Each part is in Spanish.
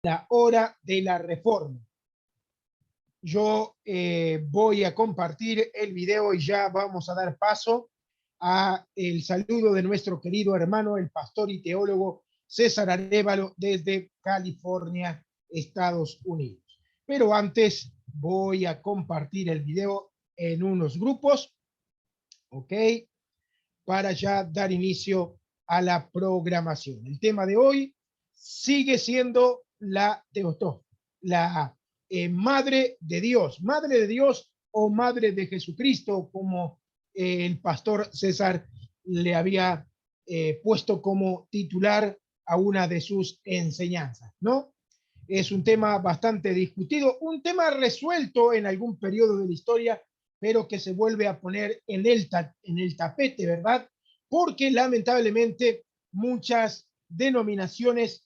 la hora de la reforma. Yo voy a compartir el video y ya vamos a dar paso a el saludo de nuestro querido hermano, el pastor y teólogo César Arévalo desde California, Estados Unidos. Pero antes voy a compartir el video en unos grupos, ¿ok? Para ya dar inicio a la programación. El tema de hoy sigue siendo la Teotós, la Madre de Dios o Madre de Jesucristo, como el pastor César le había puesto como titular a una de sus enseñanzas, ¿no? Es un tema bastante discutido, un tema resuelto en algún periodo de la historia, pero que se vuelve a poner en el tapete, ¿verdad? Porque lamentablemente muchas denominaciones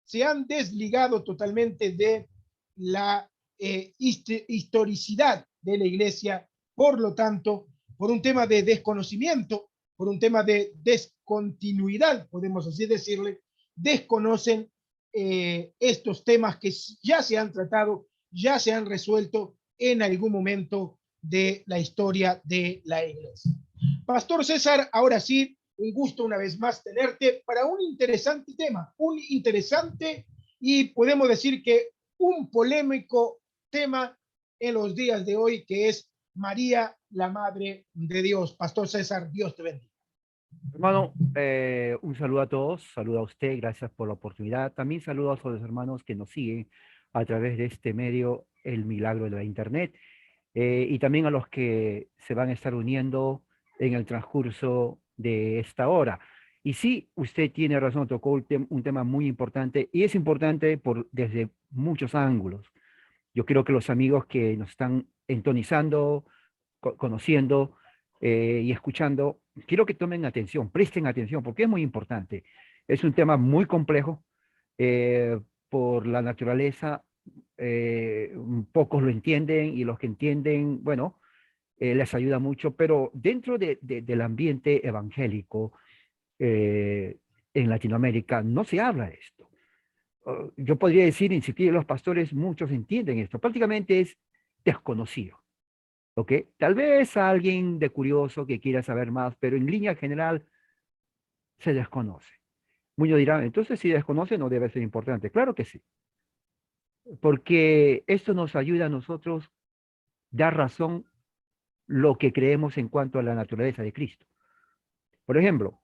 se han desligado totalmente de la historicidad de la iglesia, por lo tanto, por un tema de desconocimiento, por un tema de descontinuidad, podemos así decirle, desconocen estos temas que ya se han tratado, ya se han resuelto en algún momento de la historia de la iglesia. Pastor César, ahora sí, un gusto una vez más tenerte para un interesante tema, un interesante y podemos decir que un polémico tema en los días de hoy, que es María, la Madre de Dios. Pastor César, Dios te bendiga. Hermano, un saludo a todos, saludo a usted, gracias por la oportunidad. También saludo a los hermanos que nos siguen a través de este medio, el milagro de la Internet, y también a los que se van a estar uniendo en el transcurso de esta hora. Y sí, usted tiene razón, tocó un tema muy importante y es importante desde muchos ángulos. Yo creo que los amigos que nos están entonizando, conociendo y escuchando, quiero que tomen atención, presten atención, porque es muy importante. Es un tema muy complejo eh, por la naturaleza. Pocos lo entienden y los que entienden, bueno, les ayuda mucho, pero dentro del ambiente evangélico en Latinoamérica no se habla de esto. Yo podría decir, ni siquiera los pastores, muchos entienden esto. Prácticamente es desconocido. ¿Ok? Tal vez a alguien de curioso que quiera saber más, pero en línea general se desconoce. Muchos dirán, entonces si desconoce no debe ser importante. Claro que sí, porque esto nos ayuda a nosotros dar razón lo que creemos en cuanto a la naturaleza de Cristo. Por ejemplo,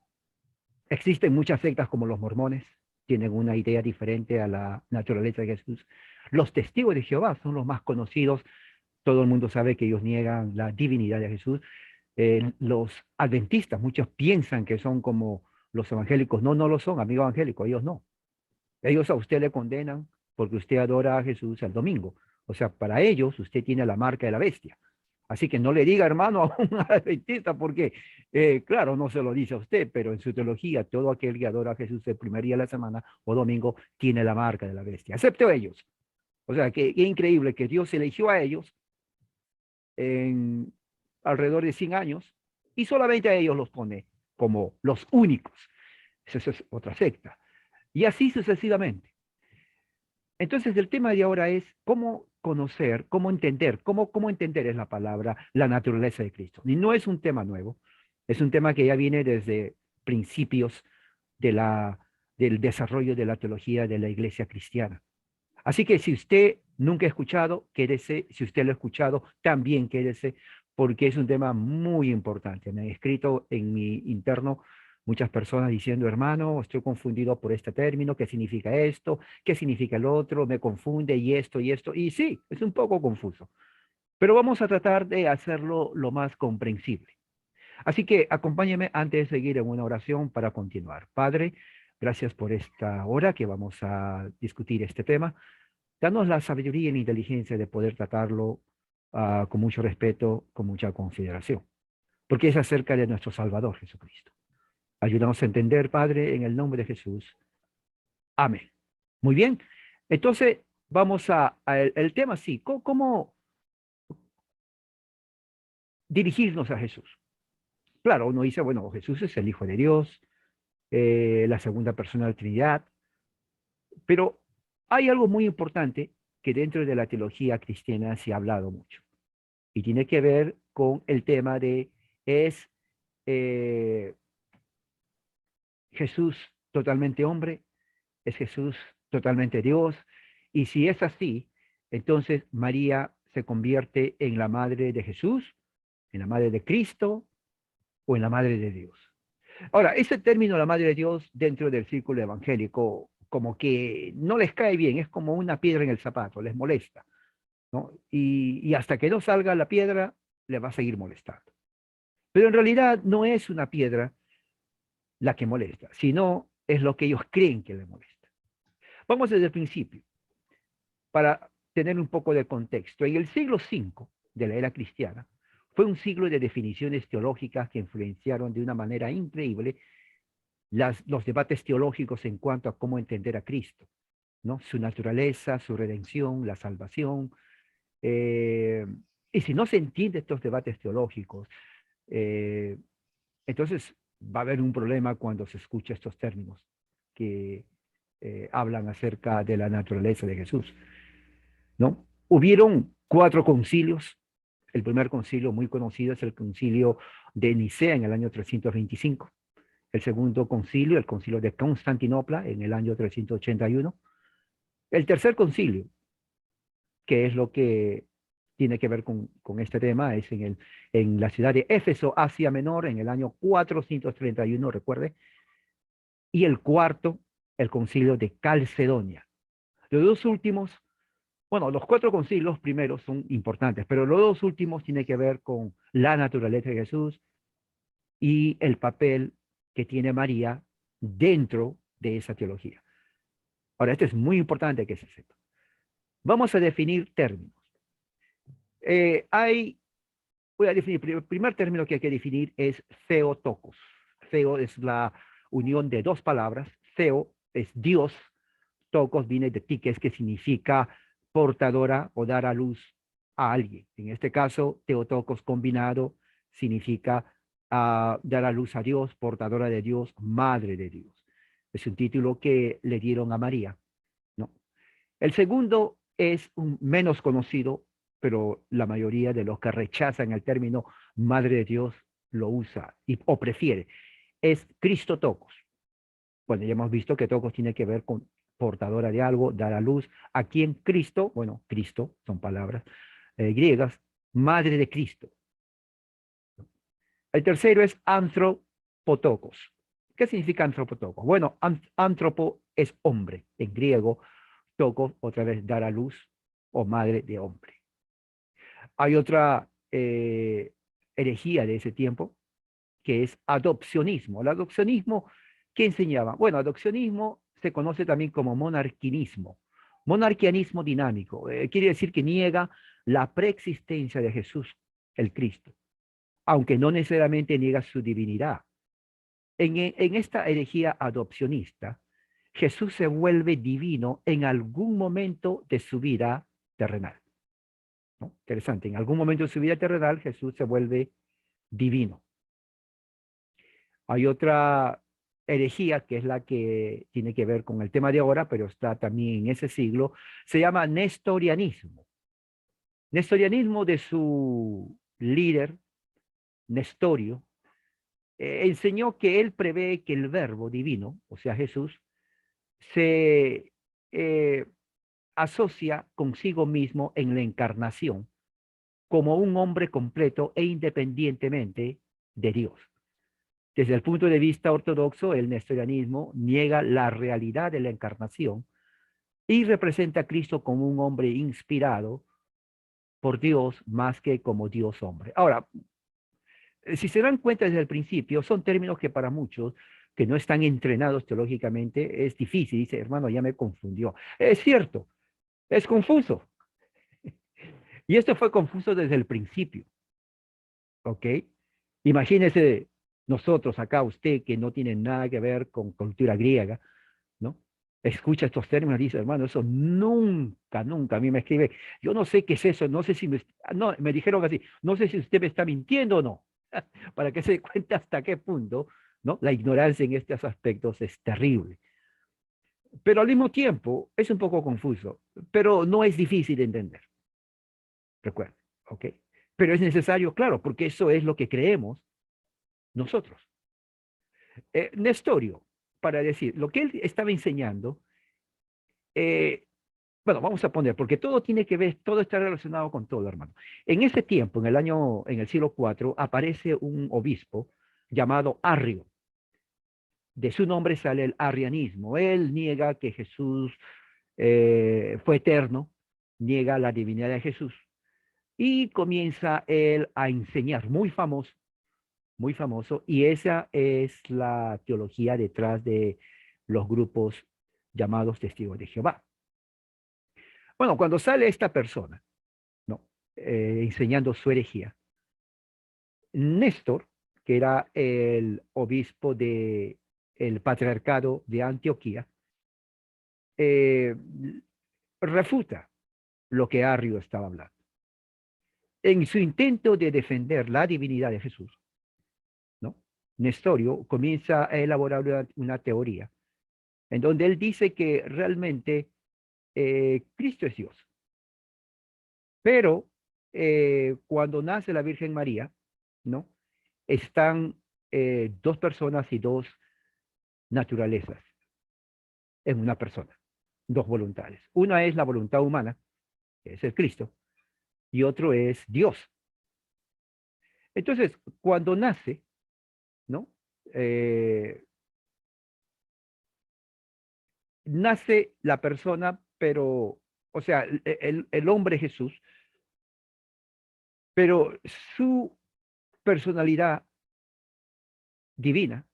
existen muchas sectas como los mormones, tienen una idea diferente a la naturaleza de Jesús. Los testigos de Jehová son los más conocidos. Todo el mundo sabe que ellos niegan la divinidad de Jesús. Los adventistas, muchos piensan que son como los evangélicos. No, no lo son, amigo evangélico, ellos no. Ellos a usted le condenan porque usted adora a Jesús el domingo. O sea, para ellos usted tiene la marca de la bestia. Así que no le diga hermano a un adventista porque, claro, no se lo dice a usted, pero en su teología todo aquel que adora a Jesús el primer día de la semana o domingo tiene la marca de la bestia, excepto ellos. O sea, que increíble que Dios eligió a ellos en alrededor de 100 años y solamente a ellos los pone como los únicos. Esa es otra secta. Y así sucesivamente. Entonces el tema de ahora es cómo conocer, cómo entender es la palabra, la naturaleza de Cristo. Y no es un tema nuevo, es un tema que ya viene desde principios de del desarrollo de la teología de la iglesia cristiana. Así que si usted nunca ha escuchado, quédese. Si usted lo ha escuchado, también quédese, porque es un tema muy importante. Me han escrito en mi interno muchas personas diciendo, hermano, estoy confundido por este término, ¿qué significa esto? ¿Qué significa el otro? Me confunde y esto y esto. Y sí, es un poco confuso, pero vamos a tratar de hacerlo lo más comprensible. Así que acompáñeme antes de seguir en una oración para continuar. Padre, gracias por esta hora que vamos a discutir este tema. Danos la sabiduría y la inteligencia de poder tratarlo con mucho respeto, con mucha consideración, porque es acerca de nuestro Salvador Jesucristo. Ayúdanos a entender, Padre, en el nombre de Jesús. Amén. Muy bien. Entonces, vamos el tema, sí, ¿cómo dirigirnos a Jesús? Claro, uno dice, bueno, Jesús es el Hijo de Dios, la segunda persona de la Trinidad, pero Hay algo muy importante que dentro de la teología cristiana se ha hablado mucho y tiene que ver con el tema de ¿es eh, Jesús totalmente hombre? ¿Es Jesús totalmente Dios? Y si es así, entonces María se convierte en la madre de Jesús, en la madre de Cristo o en la madre de Dios. Ahora, ese término, la madre de Dios, dentro del círculo evangélico, como que no les cae bien, es como una piedra en el zapato, les molesta, ¿no? Y hasta que no salga la piedra, le va a seguir molestando. Pero en realidad no es una piedra la que molesta, sino es lo que ellos creen que le molesta. Vamos desde el principio, para tener un poco de contexto. En el siglo V de la era cristiana, fue un siglo de definiciones teológicas que influenciaron de una manera increíble los debates teológicos en cuanto a cómo entender a Cristo, ¿no? Su naturaleza, su redención, la salvación. eh, y si no se entiende estos debates teológicos, eh, entonces va a haber un problema cuando se escucha estos términos que hablan acerca de la naturaleza de Jesús, ¿no? Hubieron 4 concilios. El primer concilio muy conocido es el concilio de Nicea en el año 325. El segundo concilio, el concilio de Constantinopla en el año 381. El tercer concilio, que es lo que tiene que ver con este tema, es en la ciudad de Éfeso, Asia Menor, en el año 431, recuerde. Y el cuarto, el concilio de Calcedonia. Los dos últimos, bueno, los 4 concilios primeros son importantes, pero los dos últimos tienen que ver con la naturaleza de Jesús y el papel que tiene María dentro de esa teología. Ahora, esto es muy importante que se sepa. Vamos a definir términos. Voy a definir, el primer término que hay que definir es Theotokos. Theo es la unión de 2 palabras. Theo es Dios, tokos viene de tikes, que significa portadora o dar a luz a alguien. En este caso, Theotokos combinado significa dar a luz a Dios, portadora de Dios, madre de Dios. Es un título que le dieron a María, ¿no? El segundo es un menos conocido, pero la mayoría de los que rechazan el término madre de Dios lo usa o prefiere. Es Cristotokos. Bueno, ya hemos visto que tokos tiene que ver con portadora de algo, dar a luz. Aquí en Cristo, bueno, Cristo son palabras griegas, madre de Cristo. El tercero es antropotokos. ¿Qué significa antropotokos? Bueno, antropo es hombre en griego, tokos otra vez dar a luz o madre de hombre. Hay otra herejía de ese tiempo que es adopcionismo. El adopcionismo, ¿qué enseñaba? Bueno, adopcionismo se conoce también como monarquinismo. Monarquianismo dinámico. Quiere decir que niega la preexistencia de Jesús, el Cristo, aunque no necesariamente niega su divinidad. En esta herejía adopcionista, Jesús se vuelve divino en algún momento de su vida terrenal, ¿no? Interesante, en algún momento de su vida terrenal Jesús se vuelve divino. Hay otra herejía que es la que tiene que ver con el tema de ahora, pero está también en ese siglo, se llama nestorianismo. Nestorianismo de su líder, Nestorio, enseñó que él prevé que el verbo divino, o sea Jesús, se eh, asocia consigo mismo en la encarnación como un hombre completo e independientemente de Dios. Desde el punto de vista ortodoxo, el nestorianismo niega la realidad de la encarnación y representa a Cristo como un hombre inspirado por Dios más que como Dios hombre. Ahora, si se dan cuenta desde el principio, son términos que para muchos que no están entrenados teológicamente es difícil. Dice, hermano, ya me confundió. Es cierto, es confuso. Y esto fue confuso desde el principio. ¿Ok? Imagínese nosotros acá, usted que no tiene nada que ver con cultura griega, ¿no? Escucha estos términos y dice, hermano, eso nunca, nunca. A mí me escribe, yo no sé qué es eso, no sé si no, me dijeron así, no sé si usted me está mintiendo o no. Para que se dé cuenta hasta qué punto, ¿no? La ignorancia en estos aspectos es terrible. pero al mismo tiempo es un poco confuso, pero no es difícil de entender. Recuerden, ¿ok? Pero es necesario, claro, porque eso es lo que creemos nosotros. Nestorio, para decir, lo que él estaba enseñando, eh, bueno, vamos a poner, porque todo tiene que ver, todo está relacionado con todo, hermano. En ese tiempo, en el siglo IV, aparece un obispo llamado Arrio. De su nombre sale el arrianismo. Él niega que Jesús fue eterno, niega la divinidad de Jesús y comienza él a enseñar, muy famoso, y esa es la teología detrás de los grupos llamados testigos de Jehová. Bueno, cuando sale esta persona, ¿no? Enseñando su herejía, Néstor, que era el obispo de el patriarcado de Antioquía, eh, refuta lo que Arrio estaba hablando. En su intento de defender la divinidad de Jesús, ¿no? Nestorio comienza a elaborar una teoría en donde él dice que realmente Cristo es Dios, pero cuando nace la Virgen María, ¿no? Están dos personas y dos naturalezas en una persona, dos voluntades. Una es la voluntad humana, que es el Cristo, y otro es Dios. Entonces, cuando nace, ¿no? Eh, nace la persona, pero, o sea, el hombre Jesús, pero su personalidad divina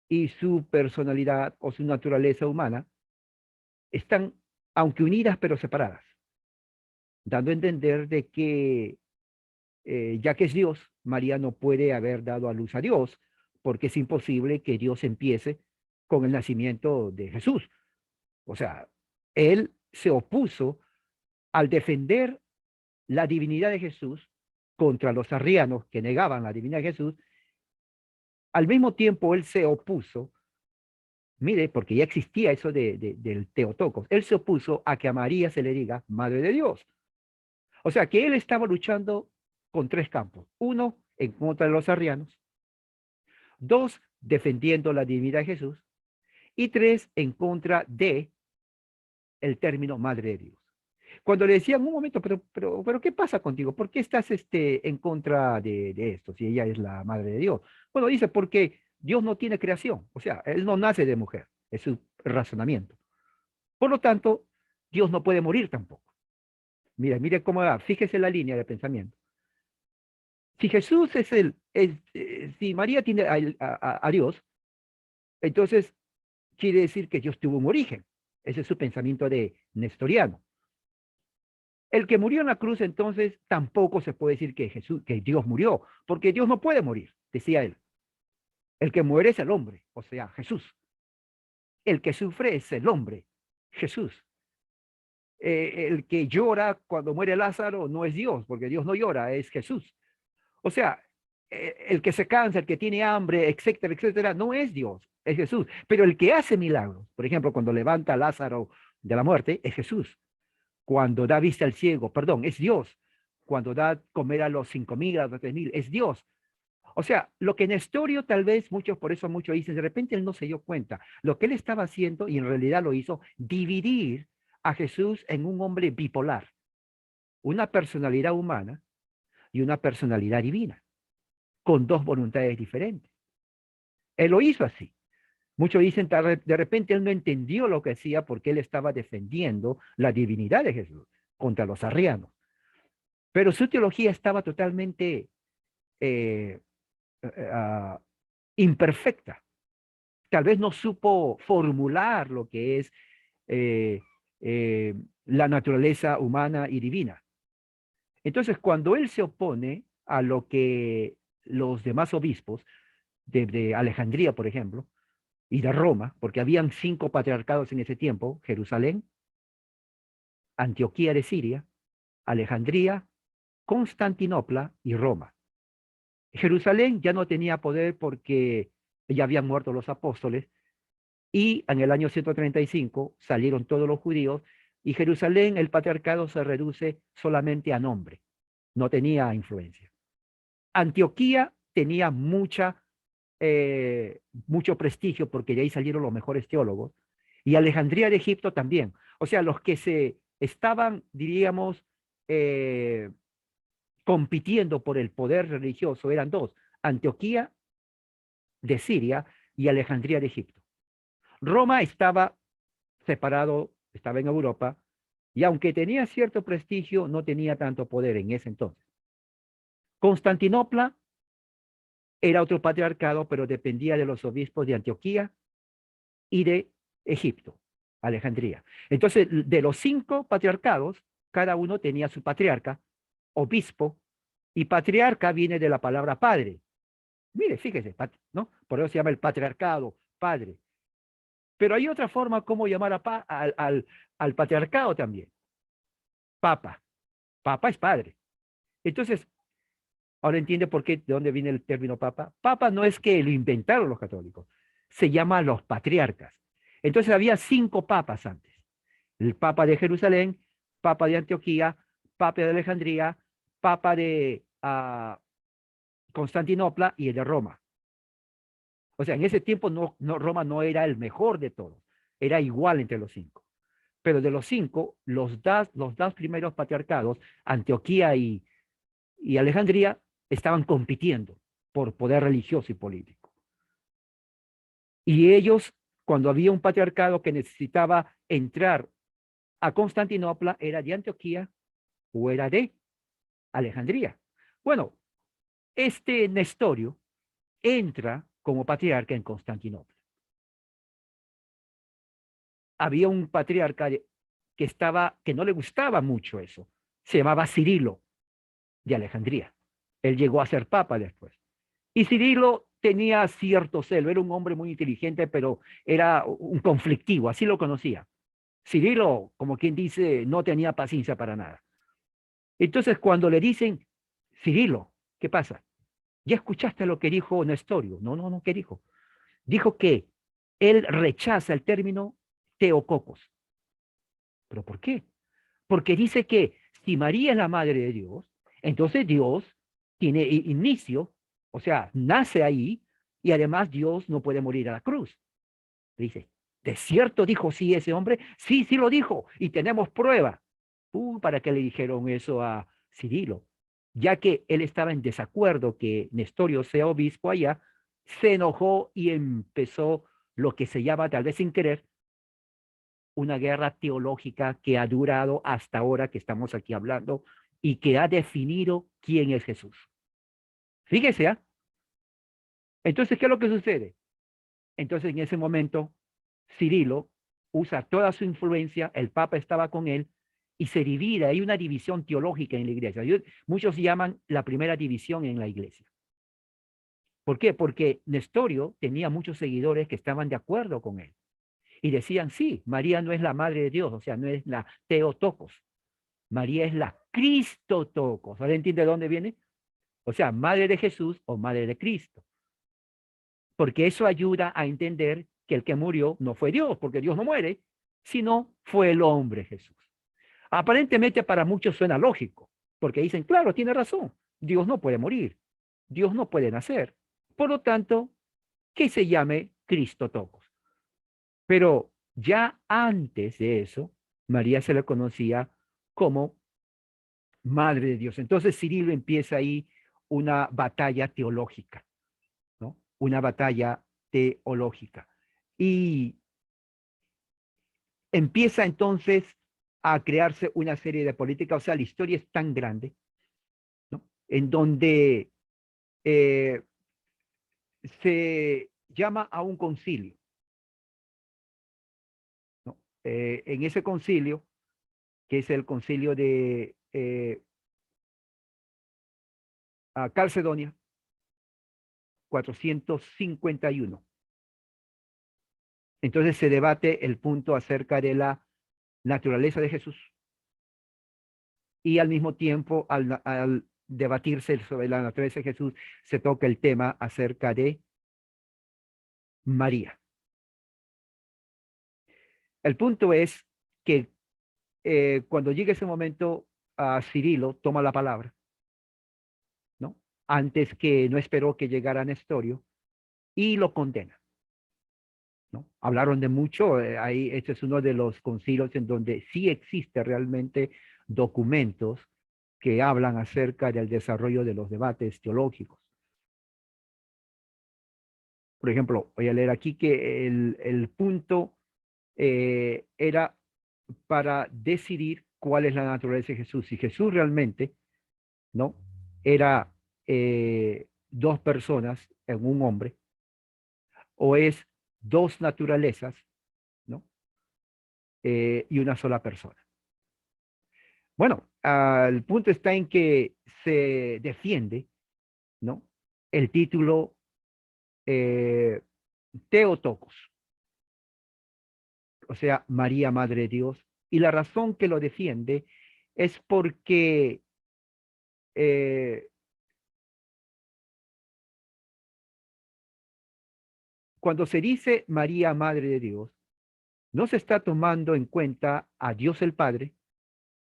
y su personalidad o su naturaleza humana están, aunque unidas, pero separadas, dando a entender de que ya que es Dios, María no puede haber dado a luz a Dios, porque es imposible que Dios empiece con el nacimiento de Jesús. O sea, él se opuso al defender la divinidad de Jesús contra los arrianos que negaban la divinidad de Jesús. Al mismo tiempo, él se opuso, mire, porque ya existía eso del Teotocos, él se opuso a que a María se le diga Madre de Dios. O sea, que él estaba luchando con tres campos. Uno, en contra de los arrianos. Dos, defendiendo la divinidad de Jesús. Y tres, en contra de el término Madre de Dios. Cuando le decían, un momento, pero ¿qué pasa contigo? ¿Por qué estás en contra de esto, si ella es la Madre de Dios? Bueno, dice, porque Dios no tiene creación, o sea, Él no nace de mujer, es su razonamiento. Por lo tanto, Dios no puede morir tampoco. Mire cómo va, fíjese la línea de pensamiento. Si Jesús si María tiene a Dios, entonces quiere decir que Dios tuvo un origen. Ese es su pensamiento de nestoriano. El que murió en la cruz, entonces, tampoco se puede decir que Dios murió, porque Dios no puede morir, decía él. El que muere es el hombre, o sea, Jesús. El que sufre es el hombre, Jesús. El que llora cuando muere Lázaro no es Dios, porque Dios no llora, es Jesús. O sea, el que se cansa, el que tiene hambre, etcétera, etcétera, no es Dios, es Jesús. Pero el que hace milagros, por ejemplo, cuando levanta a Lázaro de la muerte, es Jesús. Cuando da vista al ciego, perdón, es Dios. Cuando da comer a los 5.000, a los 3.000, es Dios. O sea, lo que Nestorio tal vez, por eso muchos dicen, de repente él no se dio cuenta. Lo que él estaba haciendo, y en realidad lo hizo, dividir a Jesús en un hombre bipolar, una personalidad humana y una personalidad divina, con dos voluntades diferentes. Él lo hizo así. Muchos dicen, de repente él no entendió lo que hacía porque él estaba defendiendo la divinidad de Jesús contra los arrianos. Pero su teología estaba totalmente eh, uh, imperfecta. Tal vez no supo formular lo que es eh, eh, la naturaleza humana y divina. Entonces, cuando él se opone a lo que los demás obispos de Alejandría, por ejemplo, y de Roma, porque habían 5 patriarcados en ese tiempo: Jerusalén, Antioquía de Siria, Alejandría, Constantinopla y Roma. Jerusalén ya no tenía poder porque ya habían muerto los apóstoles, y en el año 135 salieron todos los judíos y Jerusalén, el patriarcado se reduce solamente a nombre, no tenía influencia. Antioquía tenía mucho prestigio porque de ahí salieron los mejores teólogos, y Alejandría de Egipto también. O sea, los que se estaban, diríamos, eh, compitiendo por el poder religioso eran dos: Antioquía de Siria y Alejandría de Egipto. Roma estaba separado, estaba en Europa, y aunque tenía cierto prestigio, no tenía tanto poder en ese entonces. Constantinopla era otro patriarcado, pero dependía de los obispos de Antioquía y de Egipto, Alejandría. Entonces, de los 5 patriarcados, cada uno tenía su patriarca, obispo, y patriarca viene de la palabra padre. Mire, fíjese, ¿no? Por eso se llama el patriarcado, padre. Pero hay otra forma como llamar al patriarcado también. Papa. Papa es padre. Entonces, ahora entiende por qué, de dónde viene el término papa. Papa no es que lo inventaron los católicos, se llama los patriarcas. Entonces había 5 papas antes: el papa de Jerusalén, papa de Antioquía, papa de Alejandría, papa de Constantinopla y el de Roma. O sea, en ese tiempo Roma no era el mejor de todos, era igual entre los 5. Pero de los 5, los dos primeros patriarcados, Antioquía y Alejandría, estaban compitiendo por poder religioso y político. Y ellos, cuando había un patriarcado que necesitaba entrar a Constantinopla, era de Antioquía o era de Alejandría. Bueno, este Nestorio entra como patriarca en Constantinopla. Había un patriarca que no le gustaba mucho eso. Se llamaba Cirilo de Alejandría. Él llegó a ser papa después. Y Cirilo tenía cierto celo, era un hombre muy inteligente, pero era un conflictivo, así lo conocía. Cirilo, como quien dice, no tenía paciencia para nada. Entonces, cuando le dicen, Cirilo, ¿qué pasa? ¿Ya escuchaste lo que dijo Nestorio? No, no, no, ¿qué dijo? Dijo que él rechaza el término Teococos. ¿Pero por qué? Porque dice que si María es la madre de Dios, entonces Dios tiene inicio, o sea, nace ahí, y además Dios no puede morir a la cruz. Dice, ¿de cierto dijo sí ese hombre? Sí, sí lo dijo, y tenemos prueba. ¿Para qué le dijeron eso a Cirilo? Ya que él estaba en desacuerdo que Nestorio sea obispo allá, se enojó y empezó lo que se llama, tal vez sin querer, una guerra teológica que ha durado hasta ahora que estamos aquí hablando y que ha definido quién es Jesús. Fíjese, ¿ah? Entonces, ¿qué es lo que sucede? Entonces, en ese momento, Cirilo usa toda su influencia, el Papa estaba con él, y se divide, hay una división teológica en la iglesia. Muchos llaman la primera división en la iglesia. ¿Por qué? Porque Nestorio tenía muchos seguidores que estaban de acuerdo con él. Y decían, sí, María no es la madre de Dios, o sea, no es la Teotocos. María es la Cristotocos. ¿Ahora entiende de dónde viene? O sea, madre de Jesús o madre de Cristo. Porque eso ayuda a entender que el que murió no fue Dios, porque Dios no muere, sino fue el hombre Jesús. Aparentemente para muchos suena lógico, porque dicen, claro, tiene razón, Dios no puede morir, Dios no puede nacer. Por lo tanto, que se llame Cristotocos. Pero ya antes de eso, María se le conocía como Madre de Dios. Entonces Cirilo empieza ahí una batalla teológica, ¿no? Una batalla teológica. Y empieza entonces a crearse una serie de políticas, o sea, la historia es tan grande, ¿no? En donde eh, se llama a un concilio, ¿no? En ese concilio, que es el concilio de Calcedonia, 451. Entonces se debate el punto acerca de la naturaleza de Jesús y al mismo tiempo al debatirse sobre la naturaleza de Jesús se toca el tema acerca de María. El punto es que cuando llega ese momento, Cirilo toma la palabra, ¿no? Antes que no esperó que llegara Nestorio y lo condena, ¿no? Hablaron de mucho, ahí este es uno de los concilios en donde sí existe realmente documentos que hablan acerca del desarrollo de los debates teológicos. Por ejemplo, voy a leer aquí que el punto era para decidir cuál es la naturaleza de Jesús. Si Jesús realmente, ¿no? Era dos personas en un hombre, o es dos naturalezas, ¿no? Y una sola persona. Bueno, el punto está en que se defiende, ¿no? El título eh, Theotokos, o sea, María, Madre de Dios, y la razón que lo defiende es porque eh, cuando se dice María, Madre de Dios, no se está tomando en cuenta a Dios el Padre,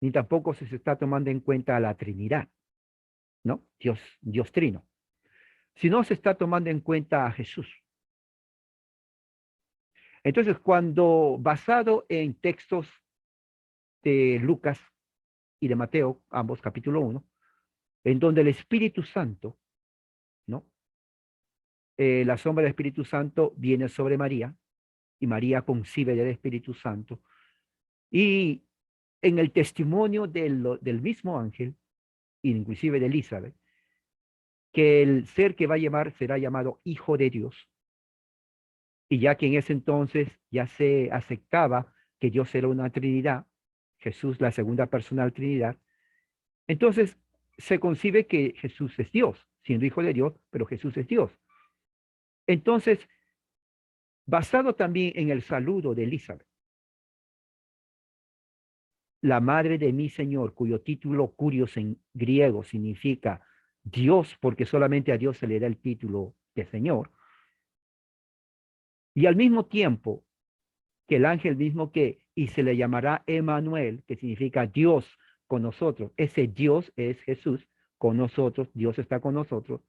ni tampoco se está tomando en cuenta a la Trinidad, ¿no? Dios Trino, sino se está tomando en cuenta a Jesús. Entonces, cuando basado en textos de Lucas y de Mateo, ambos capítulo 1, en donde el Espíritu Santo, ¿no? La sombra del Espíritu Santo viene sobre María y María concibe del Espíritu Santo. Y en el testimonio del mismo ángel, inclusive de Elizabeth, que el ser que va a llamar será llamado Hijo de Dios. Y ya que en ese entonces ya se aceptaba que Dios era una Trinidad, Jesús la segunda persona de la Trinidad, entonces se concibe que Jesús es Dios, siendo Hijo de Dios, pero Jesús es Dios. Entonces, basado también en el saludo de Elizabeth, la madre de mi Señor, cuyo título curios en griego significa Dios, porque solamente a Dios se le da el título de Señor, y al mismo tiempo que el ángel mismo y se le llamará Emmanuel, que significa Dios con nosotros, ese Dios es Jesús con nosotros, Dios está con nosotros.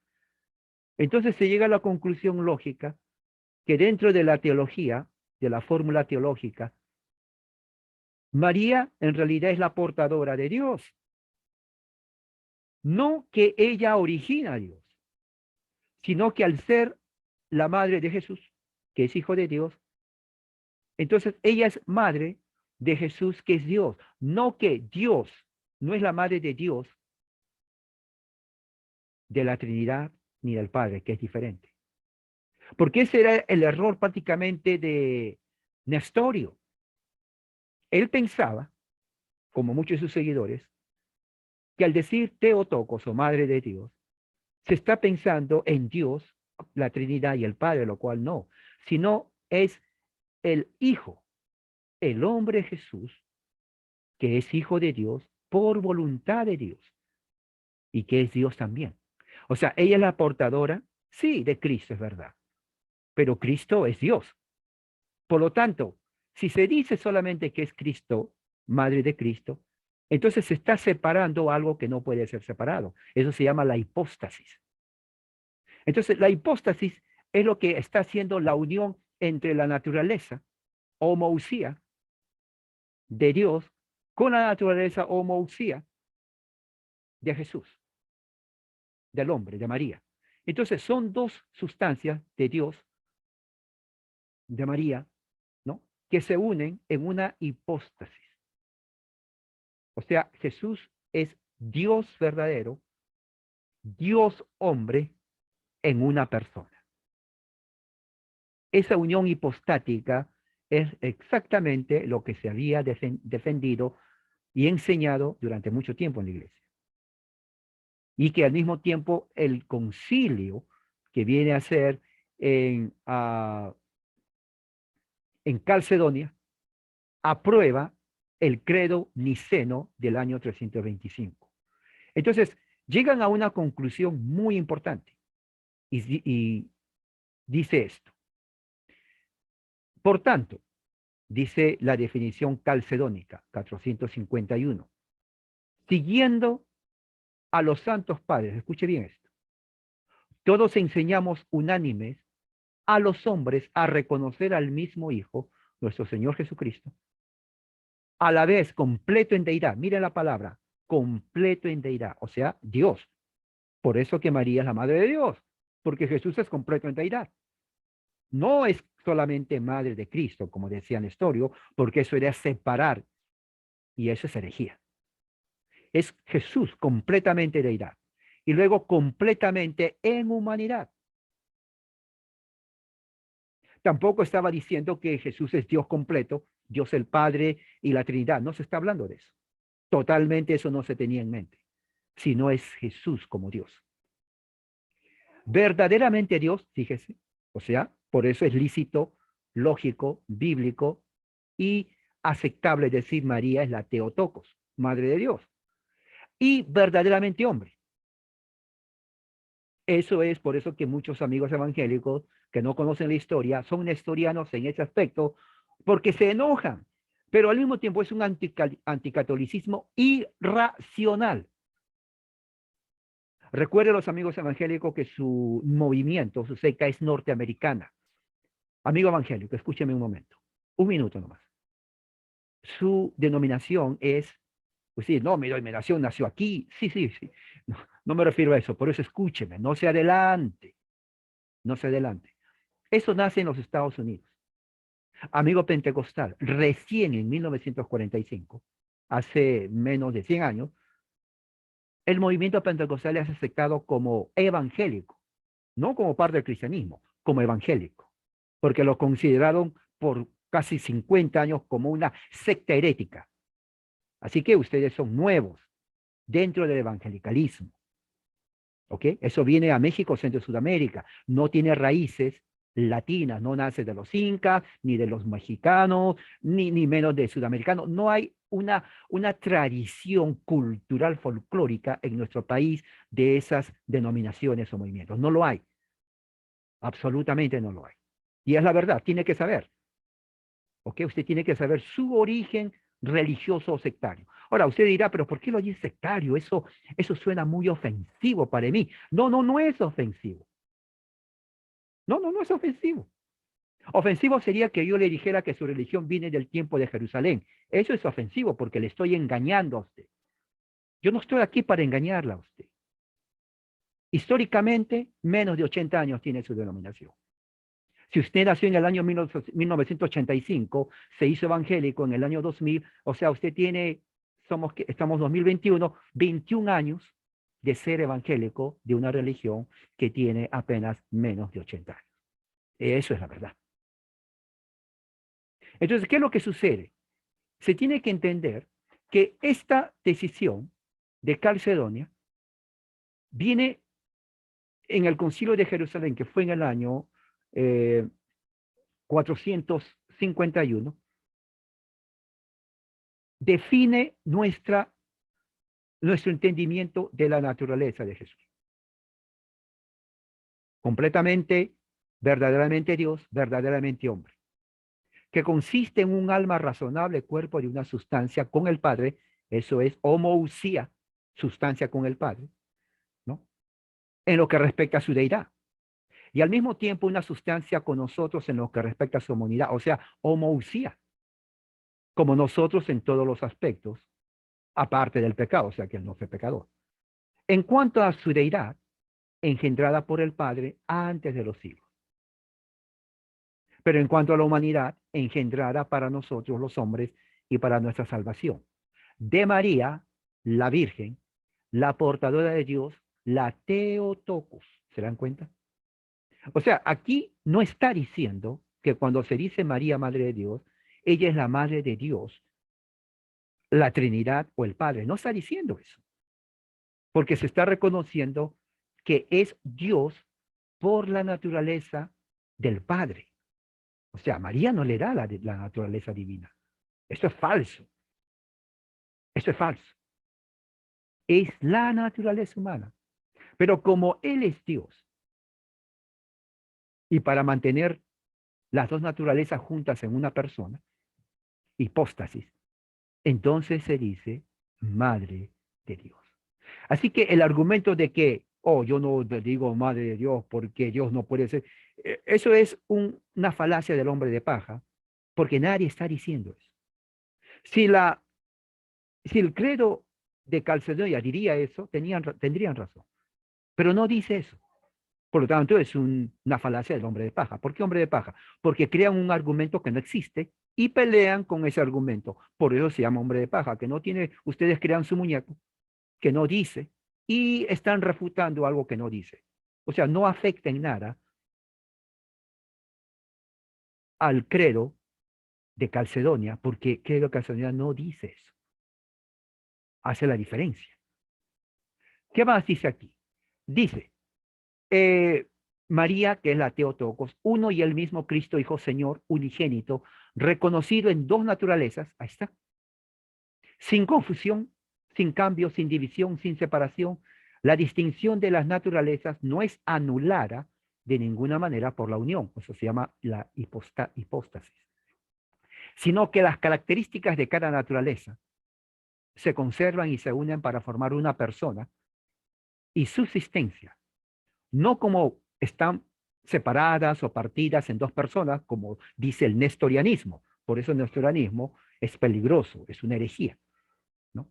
Entonces se llega a la conclusión lógica que dentro de la teología, de la fórmula teológica, María en realidad es la portadora de Dios, no que ella origina a Dios, sino que al ser la madre de Jesús, que es hijo de Dios, entonces ella es madre de Jesús, que es Dios, no que Dios no es la madre de Dios, de la Trinidad, ni del Padre, que es diferente. Porque ese era el error prácticamente de Nestorio. Él pensaba, como muchos de sus seguidores, que al decir Theotokos o Madre de Dios, se está pensando en Dios, la Trinidad y el Padre, lo cual no, sino es el Hijo, el hombre Jesús, que es Hijo de Dios por voluntad de Dios y que es Dios también. O sea, ella es la portadora, sí, de Cristo, es verdad, pero Cristo es Dios. Por lo tanto, si se dice solamente que es Cristo, madre de Cristo, entonces se está separando algo que no puede ser separado. Eso se llama la hipóstasis. Entonces, la hipóstasis es lo que está haciendo la unión entre la naturaleza, homousía, de Dios, con la naturaleza homousía de Jesús, del hombre, de María. Entonces, son dos sustancias de Dios, de María, ¿no? Que se unen en una hipóstasis. O sea, Jesús es Dios verdadero, Dios hombre en una persona. Esa unión hipostática es exactamente lo que se había defendido y enseñado durante mucho tiempo en la iglesia. Y que al mismo tiempo el concilio que viene a ser en Calcedonia aprueba el credo niceno del año 325. Entonces, llegan a una conclusión muy importante y dice esto. Por tanto, Dice la definición calcedónica, 451. Siguiendo a los santos padres, escuche bien esto, todos enseñamos unánimes a los hombres a reconocer al mismo Hijo, nuestro Señor Jesucristo, a la vez completo en deidad. Miren la palabra, completo en deidad, o sea, Dios. Por eso que María es la madre de Dios, porque Jesús es completo en deidad. No es solamente madre de Cristo, como decía Nestorio, porque eso era separar, y eso es herejía. Es Jesús completamente deidad, y luego completamente en humanidad. Tampoco estaba diciendo que Jesús es Dios completo, Dios el Padre y la Trinidad. No se está hablando de eso. Totalmente eso no se tenía en mente, sino es Jesús como Dios. Verdaderamente Dios, fíjese, o sea, por eso es lícito, lógico, bíblico y aceptable decir María es la Teotocos, Madre de Dios, y verdaderamente hombre. Eso es por eso que muchos amigos evangélicos que no conocen la historia son nestorianos en ese aspecto, porque se enojan, pero al mismo tiempo es un anticatolicismo irracional. Recuerden los amigos evangélicos que su movimiento, su secta es norteamericana. Amigo evangélico, escúcheme un momento, un minuto nomás. Su denominación es, pues sí, no, mi denominación nació aquí. Sí, sí, sí. No, no me refiero a eso, por eso escúcheme, no se adelante, no se adelante. Eso nace en los Estados Unidos. Amigo pentecostal, recién en 1945, hace menos de 100 años, el movimiento pentecostal es aceptado como evangélico, no como parte del cristianismo, como evangélico, porque lo consideraron por casi 50 años como una secta herética. Así que ustedes son nuevos dentro del evangelicalismo. ¿Ok? Eso viene a México, Centro y Sudamérica. No tiene raíces latinas, no nace de los incas, ni de los mexicanos, ni menos de sudamericanos. No hay una tradición cultural folclórica en nuestro país de esas denominaciones o movimientos. No lo hay. Absolutamente no lo hay. Y es la verdad, tiene que saber. ¿Ok? Usted tiene que saber su origen religioso o sectario. Ahora, usted dirá, pero ¿por qué lo dice sectario? Eso suena muy ofensivo para mí. No, no, no es ofensivo. No, no, no es ofensivo. Ofensivo sería que yo le dijera que su religión viene del tiempo de Jerusalén. Eso es ofensivo porque le estoy engañando a usted. Yo no estoy aquí para engañarla a usted. Históricamente, menos de 80 años tiene su denominación. Si usted nació en el año 1985, se hizo evangélico en el año 2000, o sea, usted tiene, estamos 2021, 21 años de ser evangélico de una religión que tiene apenas menos de 80 años. Eso es la verdad. Entonces, ¿qué es lo que sucede? Se tiene que entender que esta decisión de Calcedonia viene en el Concilio de Jerusalén, que fue en el año 451, define nuestro entendimiento de la naturaleza de Jesús. Completamente, verdaderamente Dios, verdaderamente hombre, que consiste en un alma razonable, cuerpo de una sustancia con el Padre, eso es homousía, sustancia con el Padre, ¿no? En lo que respecta a su deidad. Y al mismo tiempo una sustancia con nosotros en lo que respecta a su humanidad, o sea, homousía, como nosotros en todos los aspectos, aparte del pecado, o sea que él no fue pecador. En cuanto a su deidad, engendrada por el Padre antes de los siglos. Pero en cuanto a la humanidad, engendrada para nosotros los hombres y para nuestra salvación. De María, la Virgen, la portadora de Dios, la Theotokos. ¿Se dan cuenta? O sea, aquí no está diciendo que cuando se dice María, Madre de Dios, ella es la Madre de Dios, la Trinidad o el Padre. No está diciendo eso. Porque se está reconociendo que es Dios por la naturaleza del Padre. O sea, María no le da la naturaleza divina. Eso es falso. Eso es falso. Es la naturaleza humana. Pero como Él es Dios, y para mantener las dos naturalezas juntas en una persona, hipóstasis, entonces se dice Madre de Dios. Así que el argumento de que, oh, yo no le digo Madre de Dios porque Dios no puede ser, eso es una falacia del hombre de paja, porque nadie está diciendo eso. Si, la, si el credo de Calcedonia diría eso, tendrían razón, pero no dice eso. Por lo tanto, es una falacia del hombre de paja. ¿Por qué hombre de paja? Porque crean un argumento que no existe y pelean con ese argumento. Por eso se llama hombre de paja, que no tiene, ustedes crean su muñeco, que no dice, y están refutando algo que no dice. O sea, no afecta en nada al credo de Calcedonia, porque el credo de Calcedonia no dice eso. Hace la diferencia. ¿Qué más dice aquí? Dice, eh, María, que es la Teotocos, uno y el mismo Cristo, Hijo Señor, unigénito, reconocido en dos naturalezas, ahí está, sin confusión, sin cambio, sin división, sin separación. La distinción de las naturalezas no es anulada de ninguna manera por la unión, eso se llama la hipóstasis, sino que las características de cada naturaleza se conservan y se unen para formar una persona y subsistencia, no como están separadas o partidas en dos personas, como dice el nestorianismo. Por eso el nestorianismo es peligroso, es una herejía, ¿no?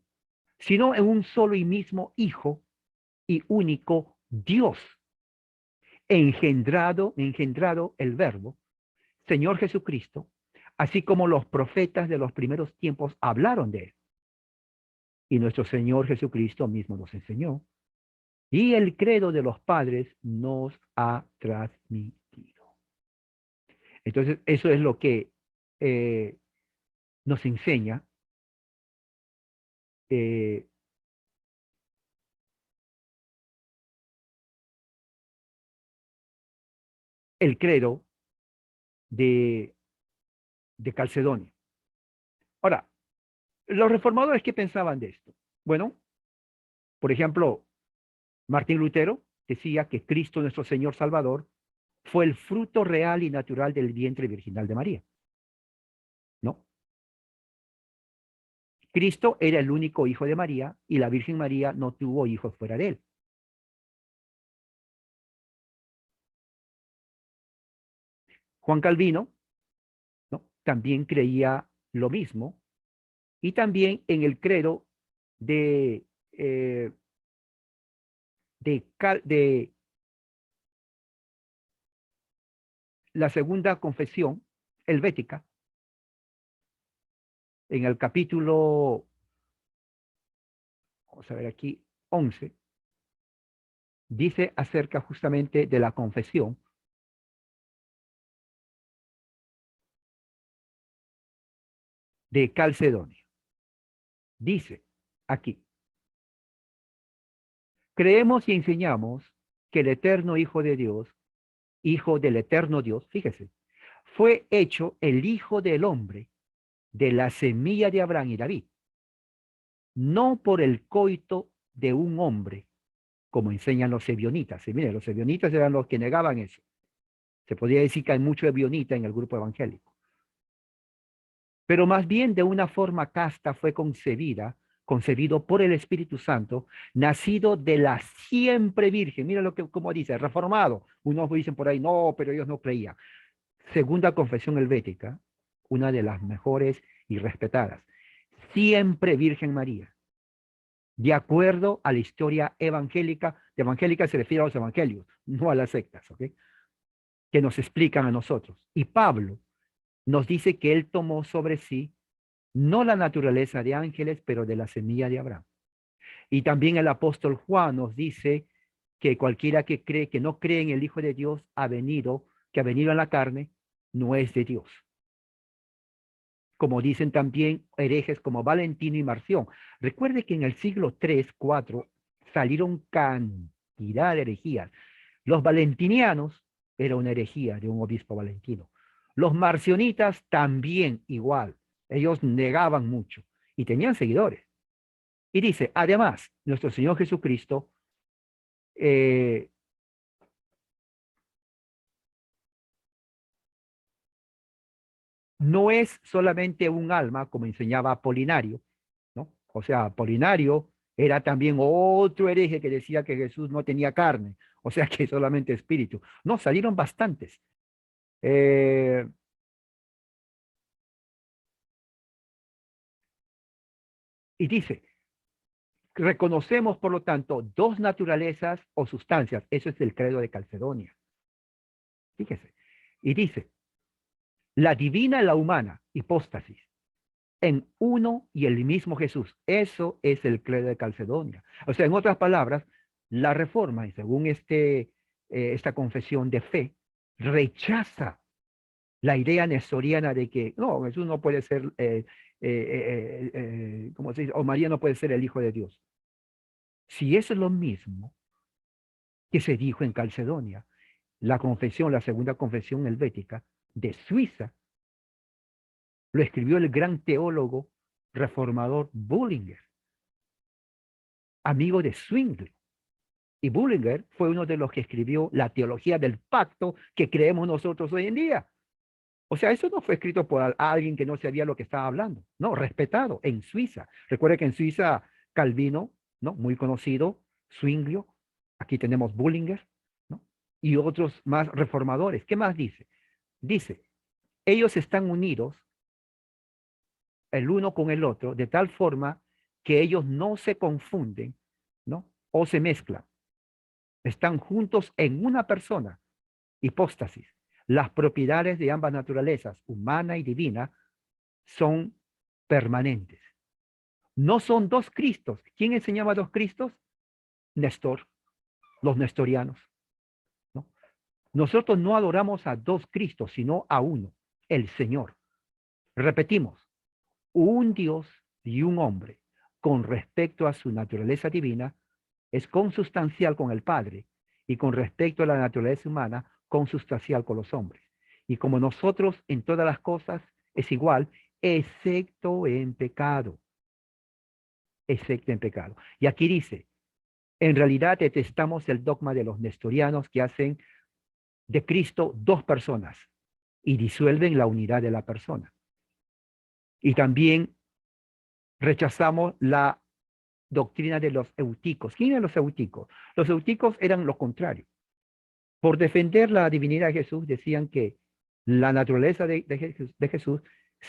Sino en un solo y mismo Hijo y único Dios, engendrado el Verbo, Señor Jesucristo, así como los profetas de los primeros tiempos hablaron de él. Y nuestro Señor Jesucristo mismo nos enseñó, y el credo de los padres nos ha transmitido. Entonces, eso es lo que nos enseña eh, el credo de, de Calcedonia. Ahora, los reformadores, ¿qué pensaban de esto? Bueno, por ejemplo, Martín Lutero decía que Cristo, nuestro Señor Salvador, fue el fruto real y natural del vientre virginal de María, ¿no? Cristo era el único hijo de María y la Virgen María no tuvo hijos fuera de él. Juan Calvino, ¿no? También creía lo mismo y también en el credo de, eh, de la segunda confesión helvética, en el capítulo, vamos a ver aquí, 11, dice acerca justamente de la confesión de Calcedonia. Dice aquí, creemos y enseñamos que el eterno Hijo de Dios, Hijo del eterno Dios, fíjese, fue hecho el Hijo del hombre de la semilla de Abraham y David, no por el coito de un hombre, como enseñan los ebionitas. Y mire, los ebionitas eran los que negaban eso. Se podría decir que hay mucho ebionita en el grupo evangélico. Pero más bien de una forma casta fue concebido por el Espíritu Santo, nacido de la siempre virgen. Mira lo que, como dice, reformado. Unos dicen por ahí, no, pero ellos no creían. Segunda confesión helvética, una de las mejores y respetadas. Siempre Virgen María. De acuerdo a la historia evangélica, de evangélica se refiere a los evangelios, no a las sectas, ¿ok? Que nos explican a nosotros. Y Pablo nos dice que él tomó sobre sí no la naturaleza de ángeles, pero de la semilla de Abraham. Y también el apóstol Juan nos dice que cualquiera que cree, que no cree en el Hijo de Dios, que ha venido en la carne, no es de Dios. Como dicen también herejes como Valentino y Marción. Recuerde que en el siglo III, IV, salieron cantidad de herejías. Los valentinianos era una herejía de un obispo valentino. Los marcionitas también igual. Ellos negaban mucho y tenían seguidores. Y dice, además, nuestro Señor Jesucristo eh, no es solamente un alma, como enseñaba Apolinario, ¿no? O sea, Apolinario era también otro hereje que decía que Jesús no tenía carne, o sea, que solamente espíritu. No, salieron bastantes. Eh, y dice, reconocemos, por lo tanto, dos naturalezas o sustancias. Eso es el credo de Calcedonia. Fíjese. Y dice, la divina y la humana, hipóstasis, en uno y el mismo Jesús. Eso es el credo de Calcedonia. O sea, en otras palabras, la reforma, y según esta confesión de fe, rechaza la idea nestoriana de que no, Jesús no puede ser, ¿cómo se dice? O María no puede ser el Hijo de Dios. Si eso es lo mismo que se dijo en Calcedonia, la confesión, la segunda confesión helvética de Suiza, lo escribió el gran teólogo reformador Bullinger, amigo de Zwingli. Y Bullinger fue uno de los que escribió la teología del pacto que creemos nosotros hoy en día. O sea, eso no fue escrito por alguien que no sabía lo que estaba hablando. No, respetado en Suiza. Recuerde que en Suiza Calvino, ¿no? Muy conocido, Zwingli, aquí tenemos Bullinger, ¿no? Y otros más reformadores. ¿Qué más dice? Dice, ellos están unidos el uno con el otro de tal forma que ellos no se confunden, ¿no? O se mezclan. Están juntos en una persona, hipóstasis. Las propiedades de ambas naturalezas, humana y divina, son permanentes. No son dos Cristos. ¿Quién enseñaba dos Cristos? Nestor, los nestorianos, ¿no? Nosotros no adoramos a dos Cristos, sino a uno, el Señor. Repetimos, un Dios y un hombre, con respecto a su naturaleza divina, es consustancial con el Padre, y con respecto a la naturaleza humana, consustancial con los hombres. Y como nosotros en todas las cosas es igual, excepto en pecado. Excepto en pecado. Y aquí dice, en realidad detestamos el dogma de los nestorianos que hacen de Cristo dos personas y disuelven la unidad de la persona. Y también rechazamos la doctrina de los euticos. ¿Quién eran los euticos? Los euticos eran lo contrario. Por defender la divinidad de Jesús, decían que la naturaleza de Jesús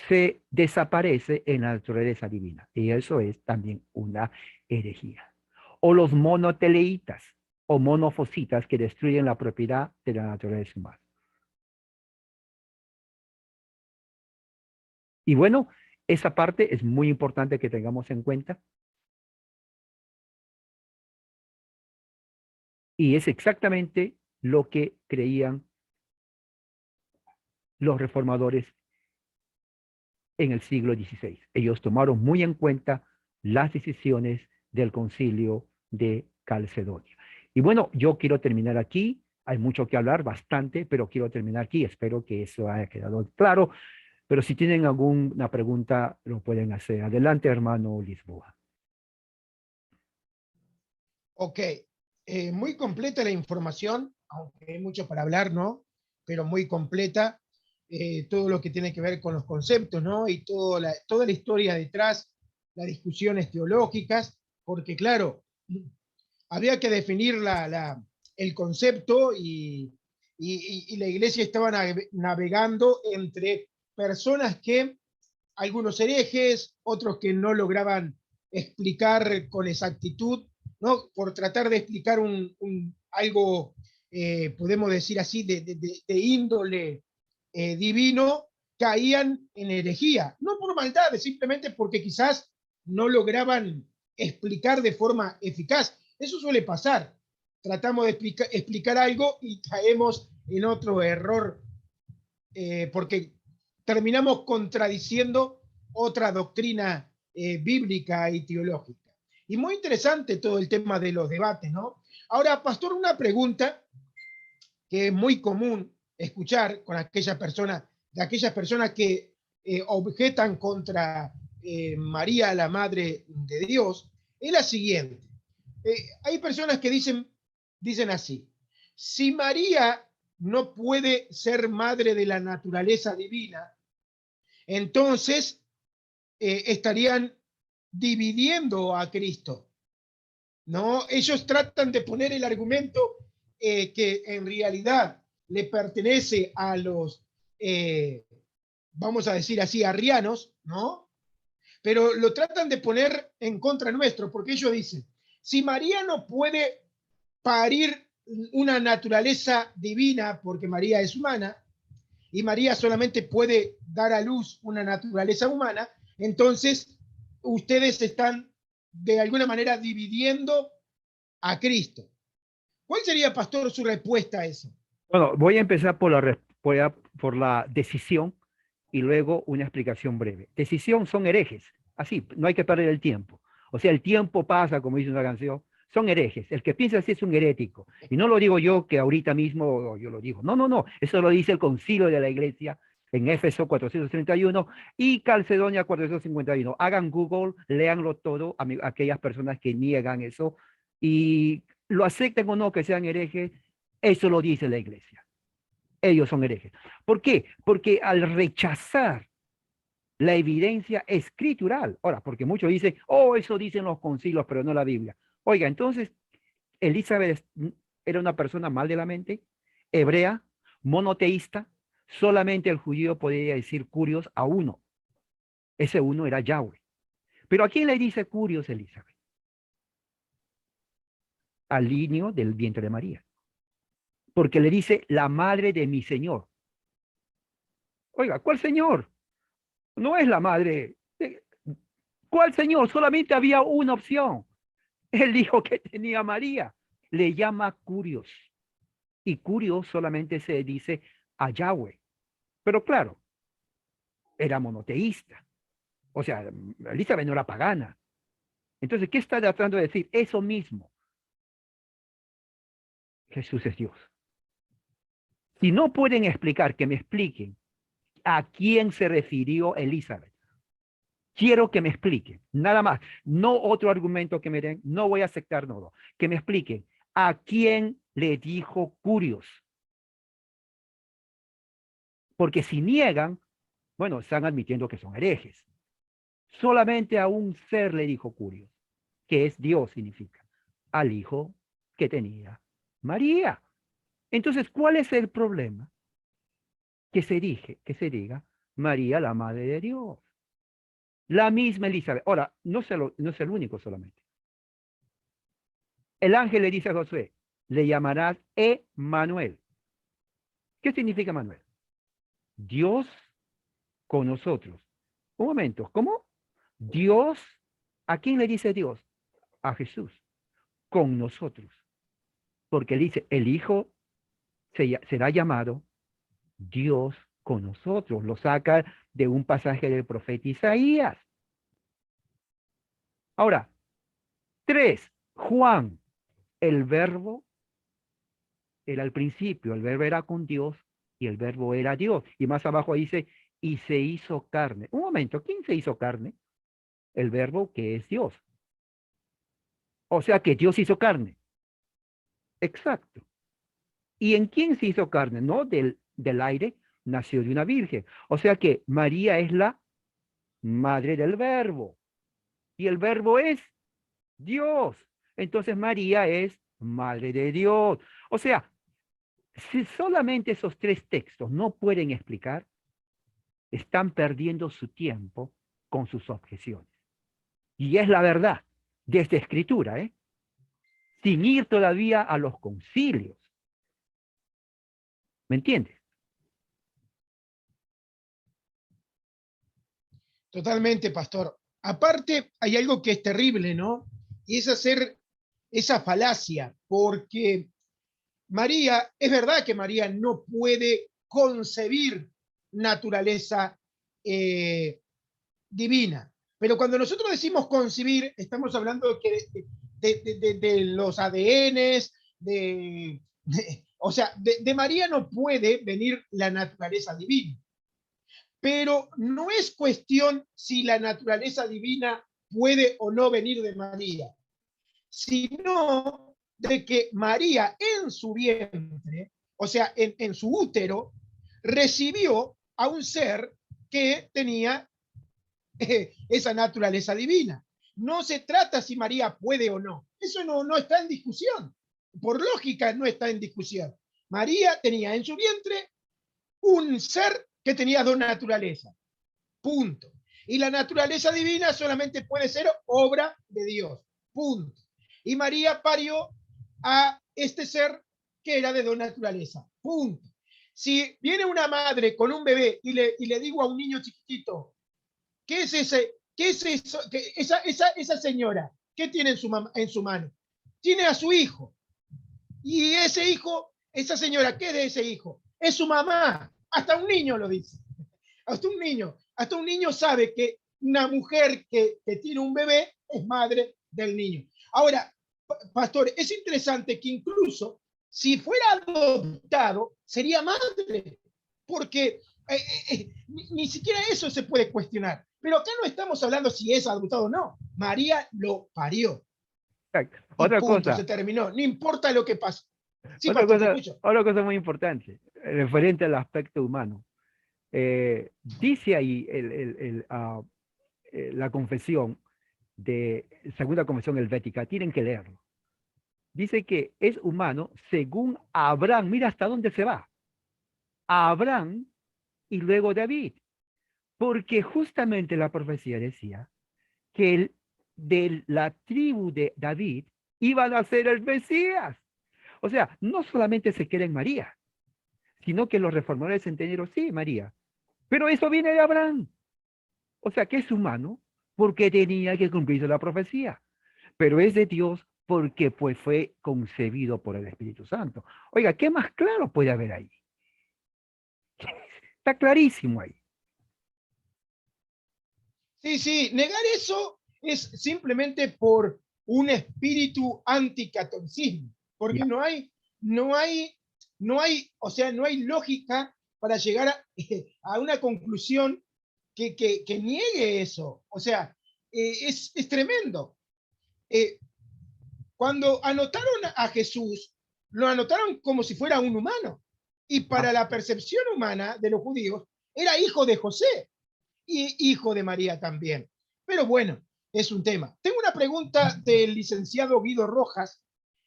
se desaparece en la naturaleza divina. Y eso es también una herejía. O los monoteleitas o monofositas que destruyen la propiedad de la naturaleza humana. Y bueno, esa parte es muy importante que tengamos en cuenta. Y es exactamente lo que creían los reformadores en el siglo XVI. Ellos tomaron muy en cuenta las decisiones del concilio de Calcedonia. Y bueno, yo quiero terminar aquí. Hay mucho que hablar, bastante, pero quiero terminar aquí. Espero que eso haya quedado claro. Pero si tienen alguna pregunta, lo pueden hacer. Adelante, hermano Lisboa. Ok, muy completa la información, aunque hay mucho para hablar, ¿no? Pero muy completa, todo lo que tiene que ver con los conceptos, ¿no? Y toda la historia detrás, las discusiones teológicas, porque claro, había que definir el concepto y la iglesia estaba navegando entre personas que, algunos herejes, otros que no lograban explicar con exactitud, ¿no? Por tratar de explicar algo, podemos decir así, de índole divino, caían en herejía, no por maldad, simplemente porque quizás no lograban explicar de forma eficaz. Eso suele pasar. Tratamos de explicar algo y caemos en otro error, porque terminamos contradiciendo otra doctrina bíblica y teológica. Y muy interesante todo el tema de los debates, ¿no? Ahora, pastor, una pregunta que es muy común escuchar con de aquellas personas que objetan contra María, la Madre de Dios, es la siguiente. Hay personas que dicen así, si María no puede ser madre de la naturaleza divina, Entonces, estarían dividiendo a Cristo, ¿no? Ellos tratan de poner el argumento que en realidad le pertenece a los, vamos a decir así, arrianos, ¿no? Pero lo tratan de poner en contra nuestro, porque ellos dicen, si María no puede parir una naturaleza divina, porque María es humana, y María solamente puede dar a luz una naturaleza humana, entonces ustedes están de alguna manera dividiendo a Cristo. ¿Cuál sería, pastor, su respuesta a eso? Bueno, voy a empezar por la decisión y luego una explicación breve. Decisión son herejes, así, no hay que perder el tiempo. O sea, el tiempo pasa, como dice una canción, son herejes. El que piensa así es un herético. Y no lo digo yo que ahorita mismo yo lo digo. No, no, no. Eso lo dice el concilio de la iglesia en Éfeso 431 y Calcedonia 451. Hagan Google, léanlo todo, aquellas personas que niegan eso y lo acepten o no que sean herejes, eso lo dice la iglesia. Ellos son herejes. ¿Por qué? Porque al rechazar la evidencia escritural, ahora, porque muchos dicen, oh, eso dicen los concilios, pero no la Biblia. Oiga, entonces, Elizabeth era una persona mal de la mente, hebrea, monoteísta, solamente el judío podía decir curios a uno. Ese uno era Yahweh. Pero ¿a quién le dice curios Elizabeth? Al niño del vientre de María. Porque le dice la madre de mi Señor. Oiga, ¿cuál Señor? No es la madre. ¿Cuál Señor? Solamente había una opción. El hijo que tenía María. Le llama curios. Y curios solamente se dice a Yahweh. Pero claro, era monoteísta. O sea, Elizabeth no era pagana. Entonces, ¿qué está tratando de decir? Eso mismo. Jesús es Dios. Si no pueden explicar, que me expliquen a quién se refirió Elizabeth. Quiero que me expliquen, nada más. No otro argumento que me den, no voy a aceptar nada. Que me expliquen a quién le dijo curios. Porque si niegan, bueno, están admitiendo que son herejes. Solamente a un ser le dijo curios, que es Dios significa, al hijo que tenía María. Entonces, ¿cuál es el problema? Que se diga María, la madre de Dios. La misma Elizabeth. Ahora, no es el único solamente. El ángel le dice a Josué, le llamarás Emmanuel. ¿Qué significa Manuel? Dios con nosotros. Un momento, ¿cómo? Dios, ¿a quién le dice Dios? A Jesús, con nosotros. Porque dice, el Hijo será llamado Dios con nosotros. Lo saca de un pasaje del profeta Isaías. Ahora, 3, Juan, el verbo era al principio, el verbo era con Dios y el verbo era Dios. Y más abajo dice, y se hizo carne. Un momento, ¿quién se hizo carne? El verbo que es Dios. O sea que Dios hizo carne. Exacto. ¿Y en quién se hizo carne? No del aire, nació de una virgen. O sea que María es la madre del verbo. Y el verbo es Dios. Entonces María es madre de Dios. O sea, si solamente esos 3 textos no pueden explicar, están perdiendo su tiempo con sus objeciones. Y es la verdad, desde escritura, sin ir todavía a los concilios. ¿Me entiendes? Totalmente, pastor. Aparte, hay algo que es terrible, ¿no? Y es hacer esa falacia, porque María, es verdad que María no puede concebir naturaleza divina, pero cuando nosotros decimos concebir, estamos hablando de los ADNs, o sea, de María no puede venir la naturaleza divina. Pero no es cuestión si la naturaleza divina puede o no venir de María, sino de que María en su vientre, o sea, en su útero, recibió a un ser que tenía esa naturaleza divina. No se trata si María puede o no. Eso no está en discusión. Por lógica no está en discusión. María tenía en su vientre un ser que tenía dos naturalezas. Punto. Y la naturaleza divina solamente puede ser obra de Dios. Punto. Y María parió a este ser que era de dos naturalezas. Punto. Si viene una madre con un bebé y le digo a un niño chiquitito, ¿qué es ese? ¿Qué es eso? Esa señora, ¿qué tiene en su mano? Tiene a su hijo. Y ese hijo, esa señora, ¿qué es de ese hijo? Es su mamá. Hasta un niño lo dice. Hasta un niño sabe que una mujer que tiene un bebé es madre del niño. Ahora, pastor, es interesante que incluso si fuera adoptado, sería madre, porque ni siquiera eso se puede cuestionar. Pero acá no estamos hablando si es adoptado o no. María lo parió. Y Otra punto, se cosa, terminó. No importa lo que pase. Sí, otra pastor, te cosa, escucho. otra cosa muy importante, referente al aspecto humano. Dice ahí la confesión de Segunda Confesión Helvética, tienen que leerlo. Dice que es humano según Abraham. Mira hasta dónde se va. Abraham y luego David. Porque justamente la profecía decía que de la tribu de David iban a ser el Mesías. O sea, no solamente se queda en María, sino que los reformadores entendieron, sí, María, pero eso viene de Abraham. O sea, que es humano porque tenía que cumplirse la profecía, pero es de Dios porque pues fue concebido por el Espíritu Santo. Oiga, ¿qué más claro puede haber ahí? Está clarísimo ahí. Sí, sí, negar eso es simplemente por un espíritu anticatolicismo, porque Ya. o sea, no hay lógica para llegar a una conclusión que niegue eso. O sea, es tremendo. Eh, Cuando anotaron a Jesús, lo anotaron como si fuera un humano. Y Ah, para la percepción humana de los judíos, era hijo de José y hijo de María también. Pero bueno, es un tema. Tengo una pregunta del licenciado Guido Rojas.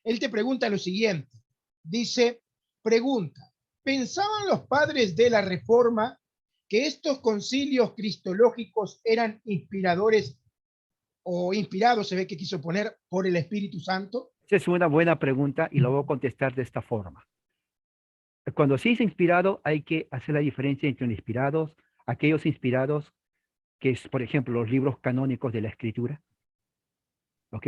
Él te pregunta lo siguiente. Dice, pregunta, ¿pensaban los padres de la Reforma que estos concilios cristológicos eran inspiradores o inspirados, se ve que quiso poner, por el Espíritu Santo? esa es una buena pregunta y lo voy a contestar de esta forma. Cuando se dice inspirado, hay que hacer la diferencia entre los inspirados, aquellos inspirados que es, por ejemplo, los libros canónicos de la Escritura, ¿ok?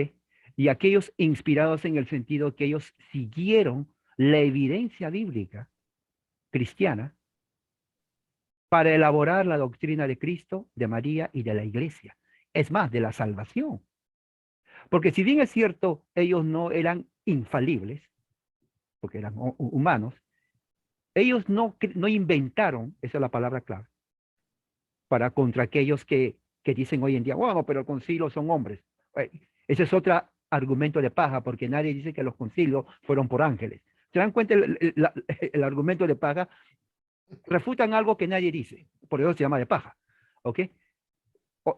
Y aquellos inspirados en el sentido que ellos siguieron la evidencia bíblica cristiana para elaborar la doctrina de Cristo, de María y de la Iglesia. Es más, de la salvación. Porque si bien es cierto, ellos no eran infalibles, porque eran humanos, ellos no inventaron, esa es la palabra clave, para contra aquellos que dicen hoy en día, bueno, pero el concilio son hombres. Ese es otro argumento de paja, porque nadie dice que los concilios fueron por ángeles. ¿Se dan cuenta el argumento de paja? Refutan algo que nadie dice, por eso se llama de paja. ¿Ok?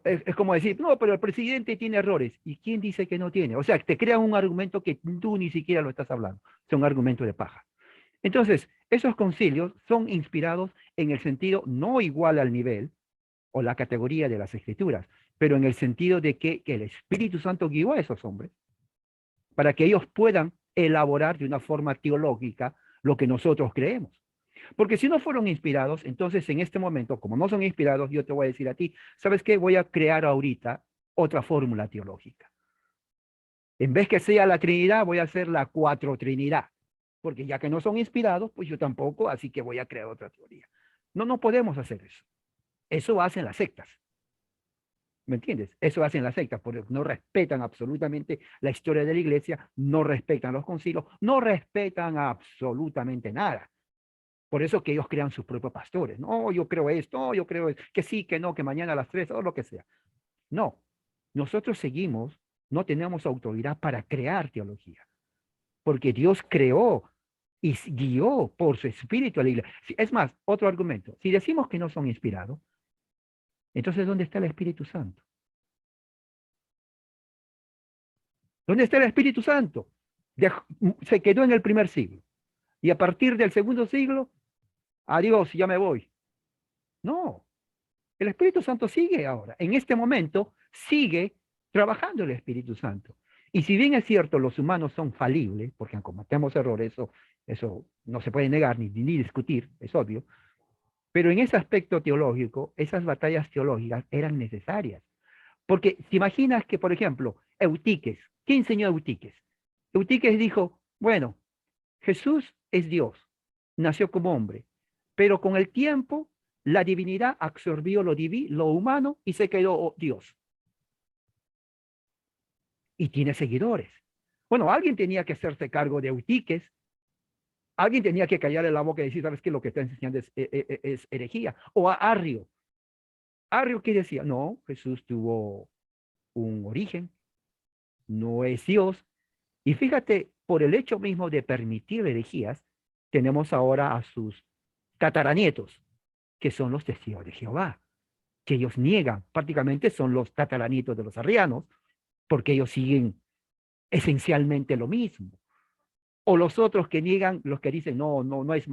Es como decir, no, pero el presidente tiene errores. ¿Y quién dice que no tiene? O sea, te crean un argumento que tú ni siquiera lo estás hablando. Son argumentos de paja. Entonces, esos concilios son inspirados en el sentido no igual al nivel o la categoría de las escrituras, pero en el sentido de que el Espíritu Santo guió a esos hombres para que ellos puedan elaborar de una forma teológica lo que nosotros creemos. Porque si no fueron inspirados, entonces en este momento, como no son inspirados, yo te voy a decir a ti, ¿sabes qué? Voy a crear ahorita otra fórmula teológica. En vez que sea la Trinidad, voy a hacer la Cuatro Trinidad. Porque ya que no son inspirados, pues yo tampoco, así que voy a crear otra teoría. No podemos hacer eso. Eso hacen las sectas. ¿Me entiendes? Eso hacen las sectas, porque no respetan absolutamente la historia de la iglesia, no respetan los concilios, no respetan absolutamente nada. Por eso que ellos crean sus propios pastores. No, yo creo esto, yo creo que sí, que no, que mañana a las 3 o lo que sea. No, nosotros seguimos, no tenemos autoridad para crear teología, porque Dios creó y guió por su espíritu a la iglesia. Es más, otro argumento, si decimos que no son inspirados, Entonces, ¿dónde está el Espíritu Santo? ¿Dónde está el Espíritu Santo? Se quedó en el primer siglo. Y a partir del segundo siglo, adiós, ya me voy. No, el Espíritu Santo sigue ahora. En este momento sigue trabajando el Espíritu Santo. Y si bien es cierto, los humanos son falibles, porque cometemos errores, eso no se puede negar ni discutir, es obvio, pero en ese aspecto teológico, esas batallas teológicas eran necesarias. Porque te imaginas que, por ejemplo, Eutiques, ¿qué enseñó Eutiques? Eutiques dijo, bueno, Jesús es Dios, nació como hombre, pero con el tiempo la divinidad absorbió lo humano y se quedó Dios. Y tiene seguidores. Bueno, alguien tenía que hacerse cargo de Eutiques, alguien tenía que callarle la boca y decir, ¿sabes qué? Lo que está enseñando es herejía. O a Arrio. Arrio que decía, no, Jesús tuvo un origen, no es Dios. Y fíjate, por el hecho mismo de permitir herejías, tenemos ahora a sus tataranietos, que son los testigos de Jehová, que ellos niegan, prácticamente son los tataranietos de los arrianos, porque ellos siguen esencialmente lo mismo. O los otros que niegan, los que dicen, no es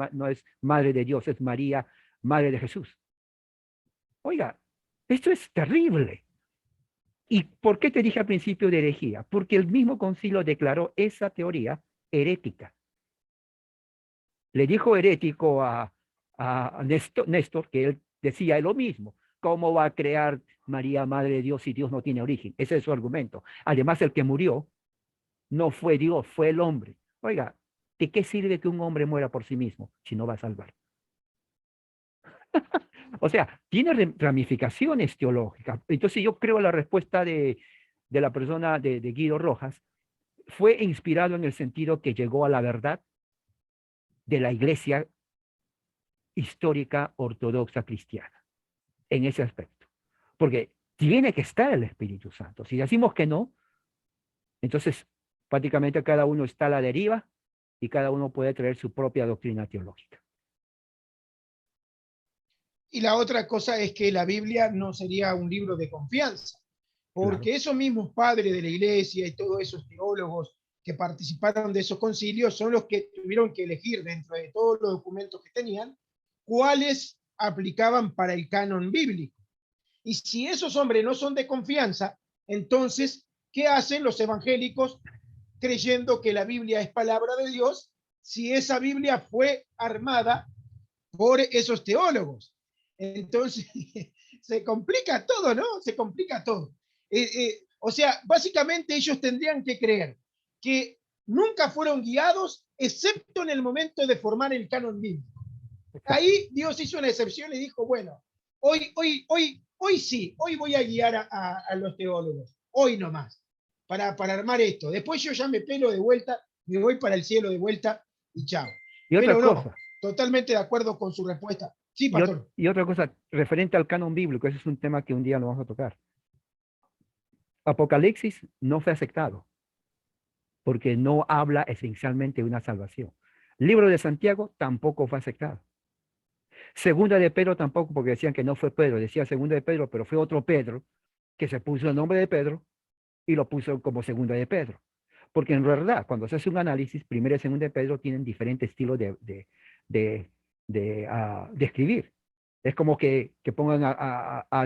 madre de Dios, es María, madre de Jesús. Oiga, esto es terrible. ¿Y por qué te dije al principio de herejía? Porque el mismo concilio declaró esa teoría herética. Le dijo herético a Néstor, que él decía lo mismo. ¿Cómo va a crear María, madre de Dios, si Dios no tiene origen? Ese es su argumento. Además, el que murió no fue Dios, fue el hombre. Oiga, ¿de qué sirve que un hombre muera por sí mismo si no va a salvar? O sea, tiene ramificaciones teológicas. Entonces yo creo la respuesta de la persona de Guido Rojas fue inspirado en el sentido que llegó a la verdad de la iglesia histórica ortodoxa cristiana en ese aspecto. Porque tiene que estar el Espíritu Santo. Si decimos que no, entonces prácticamente cada uno está a la deriva y cada uno puede traer su propia doctrina teológica. Y la otra cosa es que la Biblia no sería un libro de confianza, porque Claro. esos mismos padres de la iglesia y todos esos teólogos que participaron de esos concilios son los que tuvieron que elegir dentro de todos los documentos que tenían cuáles aplicaban para el canon bíblico. Y si esos hombres no son de confianza, entonces, ¿qué hacen los evangélicos creyendo que la Biblia es palabra de Dios si esa Biblia fue armada por esos teólogos? Entonces, se complica todo, ¿no? Se complica todo. O sea, básicamente ellos tendrían que creer que nunca fueron guiados, excepto en el momento de formar el canon bíblico. Exacto. Ahí Dios hizo una excepción y dijo, bueno, hoy sí, hoy voy a guiar a los teólogos, hoy nomás, para armar esto. Después yo ya me pelo de vuelta, me voy para el cielo de vuelta y chao. Y otra Pero no, cosa, totalmente de acuerdo con su respuesta. Sí, pastor. y otra cosa, referente al canon bíblico, ese es un tema que un día lo vamos a tocar. Apocalipsis no fue aceptado porque no habla esencialmente de una salvación. Libro de Santiago tampoco fue aceptado. Segunda de Pedro tampoco, porque decían que no fue Pedro, decía segunda de Pedro, pero fue otro Pedro que se puso el nombre de Pedro y lo puso como segunda de Pedro. Porque en realidad, cuando se hace un análisis, primera y segunda de Pedro tienen diferentes estilos de escribir. Es como que pongan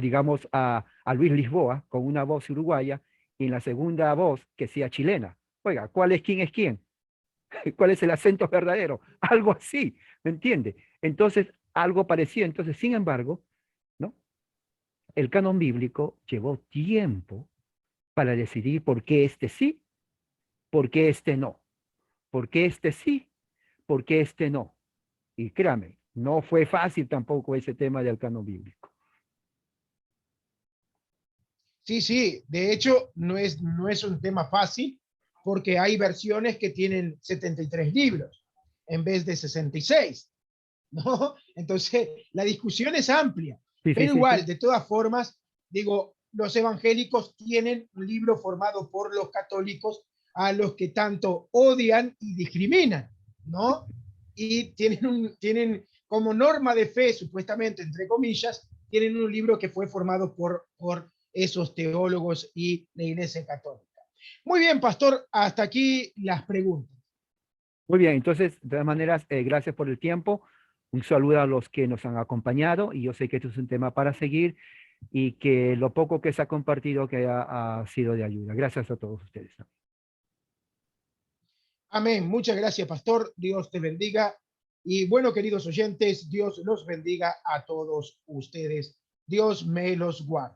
digamos, a Luis Lisboa con una voz uruguaya y en la segunda voz que sea chilena. Oiga, quién es quién? ¿Cuál es el acento verdadero? Algo así, ¿me entiende? Entonces, algo parecido. Entonces, sin embargo, ¿no? El canon bíblico llevó tiempo para decidir por qué este sí, por qué este no, por qué este sí, por qué este no. Y créame, no fue fácil tampoco ese tema del canon bíblico. Sí, sí, de hecho no es un tema fácil porque hay versiones que tienen 73 libros en vez de 66, ¿no? Entonces, la discusión es amplia, Sí, sí, pero sí, igual, sí. de todas formas, digo, los evangélicos tienen un libro formado por los católicos a los que tanto odian y discriminan, ¿no? Y tienen como norma de fe, supuestamente, entre comillas, tienen un libro que fue formado por esos teólogos y la Iglesia Católica. Muy bien, pastor, hasta aquí las preguntas. Muy bien, entonces, de todas maneras, gracias por el tiempo. Un saludo a los que nos han acompañado y yo sé que esto es un tema para seguir y que lo poco que se ha compartido que ha sido de ayuda. Gracias a todos ustedes. Amén. Muchas gracias, pastor. Dios te bendiga. Y bueno, queridos oyentes, Dios los bendiga a todos ustedes. Dios me los guarde.